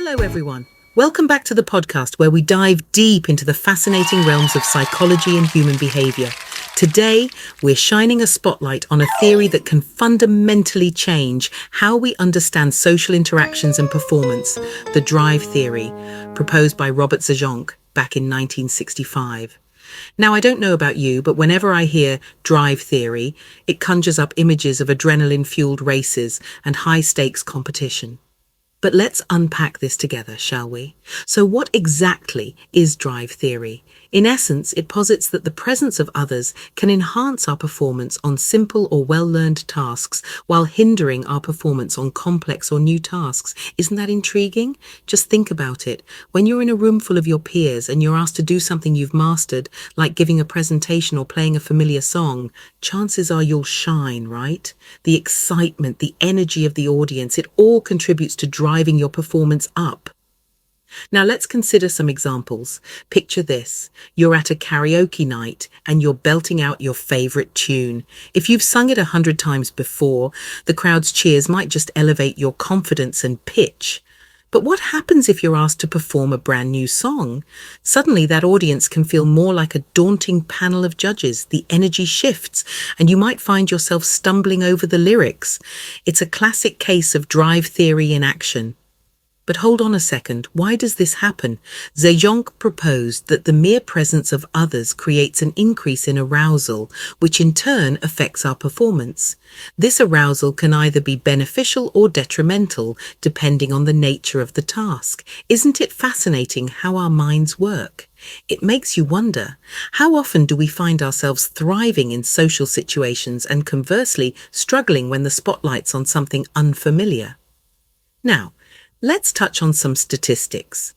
Hello, everyone. Welcome back to the podcast where we dive deep into the fascinating realms of psychology and human behavior. Today, we're shining a spotlight on a theory that can fundamentally change how we understand social interactions and performance, the drive theory, proposed by Robert Zajonc back in 1965. Now, I don't know about you, but whenever I hear drive theory, it conjures up images of adrenaline-fueled races and high-stakes competition. But let's unpack this together, shall we? So what exactly is drive theory? In essence, it posits that the presence of others can enhance our performance on simple or well-learned tasks while hindering our performance on complex or new tasks. Isn't that intriguing? Just think about it. When you're in a room full of your peers and you're asked to do something you've mastered, like giving a presentation or playing a familiar song, chances are you'll shine, right? The excitement, the energy of the audience, it all contributes to driving your performance up. Now let's consider some examples. Picture this. You're at a karaoke night and you're belting out your favorite tune. If you've sung it 100 times before, the crowd's cheers might just elevate your confidence and pitch. But what happens if you're asked to perform a brand new song? Suddenly that audience can feel more like a daunting panel of judges. The energy shifts and you might find yourself stumbling over the lyrics. It's a classic case of drive theory in action. But hold on a second, why does this happen? Zajonc proposed that the mere presence of others creates an increase in arousal, which in turn affects our performance. This arousal can either be beneficial or detrimental, depending on the nature of the task. Isn't it fascinating how our minds work? It makes you wonder, how often do we find ourselves thriving in social situations and conversely struggling when the spotlight's on something unfamiliar? Now, let's touch on some statistics.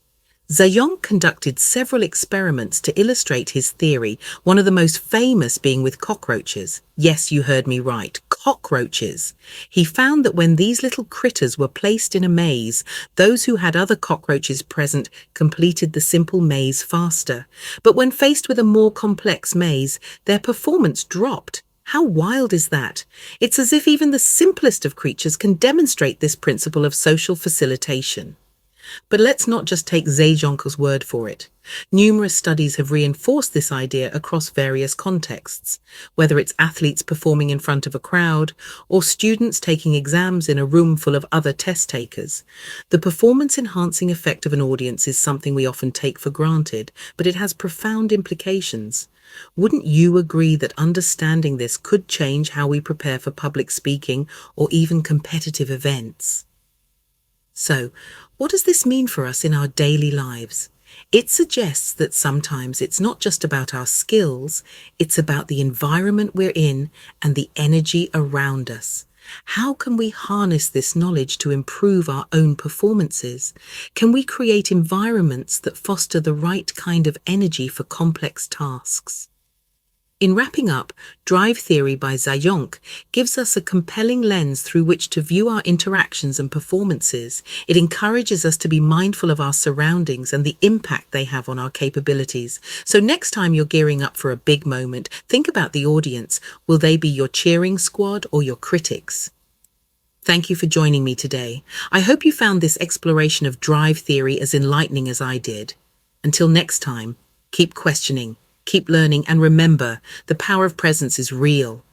Zajonc conducted several experiments to illustrate his theory, one of the most famous being with cockroaches. Yes, you heard me right, cockroaches. He found that when these little critters were placed in a maze, those who had other cockroaches present completed the simple maze faster. But when faced with a more complex maze, their performance dropped. How wild is that? It's as if even the simplest of creatures can demonstrate this principle of social facilitation. But let's not just take Zajonc's word for it. Numerous studies have reinforced this idea across various contexts, whether it's athletes performing in front of a crowd or students taking exams in a room full of other test takers. The performance-enhancing effect of an audience is something we often take for granted, but it has profound implications. Wouldn't you agree that understanding this could change how we prepare for public speaking or even competitive events? So, what does this mean for us in our daily lives? It suggests that sometimes it's not just about our skills, it's about the environment we're in and the energy around us. How can we harness this knowledge to improve our own performances? Can we create environments that foster the right kind of energy for complex tasks? In wrapping up, drive theory by Zajonc gives us a compelling lens through which to view our interactions and performances. It encourages us to be mindful of our surroundings and the impact they have on our capabilities. So next time you're gearing up for a big moment, think about the audience. Will they be your cheering squad or your critics? Thank you for joining me today. I hope you found this exploration of drive theory as enlightening as I did. Until next time, keep questioning, keep learning, and remember, the power of presence is real.